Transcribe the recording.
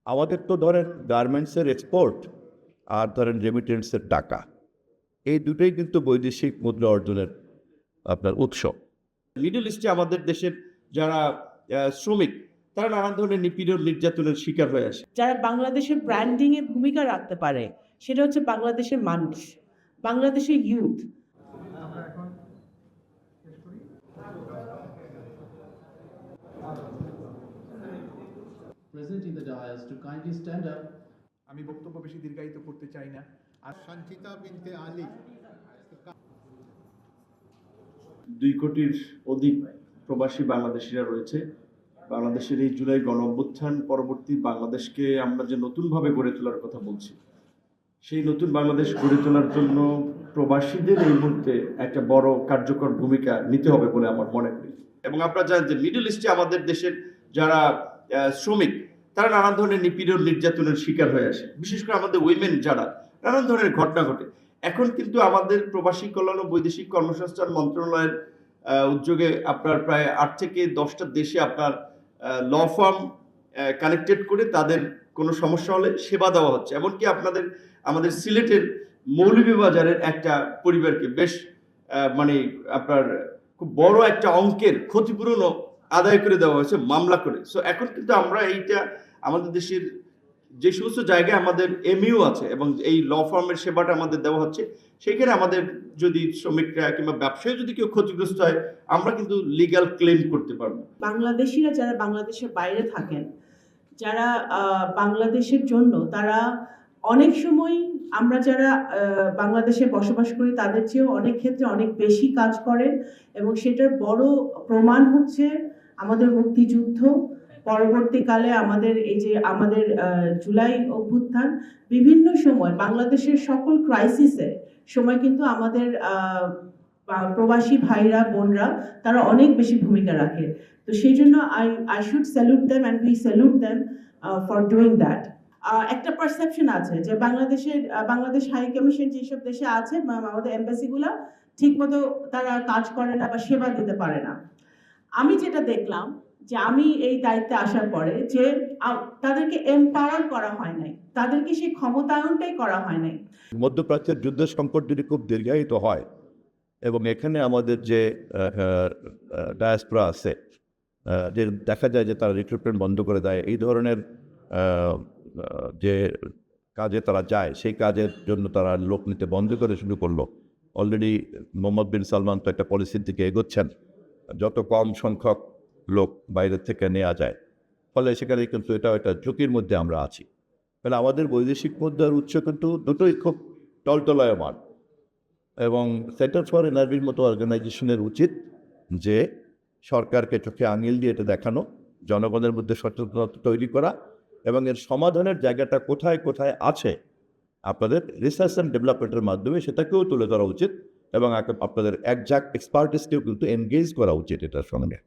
আমাদের তো ধরেন গার্মেন্টসের এক্সপোর্ট আর ধরেন রেমিটেন্সের টাকা, এই দুটোই কিন্তু বৈদেশিক মুদ্রা অর্জনের আপনার উৎস। মিডল ইস্টে আমাদের দেশের যারা শ্রমিক, তারা নানান ধরনের নিপীড়ন নির্যাতনের শিকার হয়ে আসে। যারা বাংলাদেশের ব্র্যান্ডিং এ ভূমিকা রাখতে পারে সেটা হচ্ছে বাংলাদেশের মানুষ, বাংলাদেশের youth. Present in the dais to kindly stand up. আমি বক্তব্য বেশি দীর্ঘায়িত করতে চাই না। আর সঞ্চিতা বিনতে আলী 2 কোটির অধিক প্রবাসী বাংলাদেশিরা রয়েছে। বাংলাদেশের এই জুলাই গণঅভ্যুত্থান পরবর্তী বাংলাদেশকে আমরা যে নতুনভাবে গড়ে তোলার কথা বলছি, সেই নতুন বাংলাদেশ গড়ে তোলার জন্য প্রবাসীদের এই মুহূর্তে একটা বড় কার্যকর ভূমিকা নিতে হবে বলে আমার মনে করি। এবং আপনারা জানেন যে মিডল ইস্টে আমাদের দেশের যারা শ্রমিক, তারা নানান ধরনের নিপীড়ন নির্যাতনের শিকার হয়ে আসে। বিশেষ করে আমাদের উইমেন যারা, নানান ধরনের ঘটনা ঘটে। এখন কিন্তু আমাদের প্রবাসী কল্যাণ ও বৈদেশিক কর্মসংস্থান মন্ত্রণালয়ের উদ্যোগে আপনার প্রায় 8 থেকে 10টা দেশে আপনার ল ফার্ম কানেক্টেড করে তাদের কোনো সমস্যা হলে সেবা দেওয়া হচ্ছে। এমনকি আমাদের সিলেটের মৌলভীবাজারের একটা পরিবারকে বেশ মানে আপনার খুব বড় একটা অঙ্কের ক্ষতিপূরণও আদায় করে দেওয়া হয়েছে মামলা করে। সো এখন কিন্তু আমরা এইটা আমাদের দেশের যে সমস্ত জায়গায় আমাদের এমইউ আছে এবং এই ল ফার্মের সেবাটা আমাদের দেওয়া হচ্ছে, সেইখানে আমাদের যদি শ্রমিকরা কিংবা ব্যবসায়ী যদি কেউ ক্ষতিগ্রস্ত হয়, আমরা কিন্তু লিগ্যাল ক্লেম করতে পারবো। বাংলাদেশিরা যারা বাংলাদেশের বাইরে থাকেন, যারা বাংলাদেশের জন্য, তারা অনেক সময় আমরা যারা বাংলাদেশে বসবাস করি তাদের চেয়েও অনেক ক্ষেত্রে অনেক বেশি কাজ করেন। এবং সেটার বড় প্রমাণ হচ্ছে আমাদের মুক্তিযুদ্ধ, পরবর্তীকালে আমাদের জুলাই অভ্যুত্থান, বিভিন্ন সময় বাংলাদেশের সকল ক্রাইসিসে সময় কিন্তু আমাদের প্রবাসী ভাইরা বোনরা তারা অনেক বেশি ভূমিকা রাখে। তো সেই জন্য I should salute them and we salute them for doing that. একটা পারসেপশন আছে যে বাংলাদেশ হাই কমিশন যেসব দেশে আছে, আমাদের এম্বাসিগুলো ঠিকমতো তারা কাজ করে না বা সেবা দিতে পারে না। আমি যেটা দেখলাম যে আমি এই দায়িত্বে আসার পরে যে তাদেরকে এম্পাওয়ার করা হয় নাই, তাদেরকে সেই ক্ষমতায়নটাই করা হয় নাই। মধ্যপ্রাচ্যের যুদ্ধ সংকট যদি খুব দীর্ঘায়িত হয় এবং এখানে আমাদের যে ডায়াসপোরা আছে, যে দেখা যায় যে তারা রিক্রুটমেন্ট বন্ধ করে দেয়, এই ধরনের যে কাজে তারা যায় সেই কাজের জন্য তারা লোক নিতে বন্ধ করে শুরু করলো। অলরেডি মোহাম্মদ বিন সালমান তো একটা পলিসির দিকে এগোচ্ছেন, যত কম সংখ্যক লোক বাইরের থেকে নেওয়া যায়। ফলে সেখানে কিন্তু এটা ঝুঁকির মধ্যে আমরা আছি। তাহলে আমাদের বৈদেশিক মুদ্রার উৎস কিন্তু দুটোই খুব টলটলায়মান। এবং সেন্টার ফর এনআরবির মতো অর্গানাইজেশনের উচিত যে সরকারকে চোখে আঙিল দিয়ে এটা দেখানো, জনগণের মধ্যে সচেতনতা তৈরি করা এবং এর সমাধানের জায়গাটা কোথায় কোথায় আছে আপনাদের রিসার্চ অ্যান্ড ডেভেলপমেন্টের মাধ্যমে সেটাকেও তুলে ধরা উচিত এবং আপনাদের একজাক্ট এক্সপার্টিসকেও কিন্তু এনগেজ করা উচিত এটার সঙ্গে।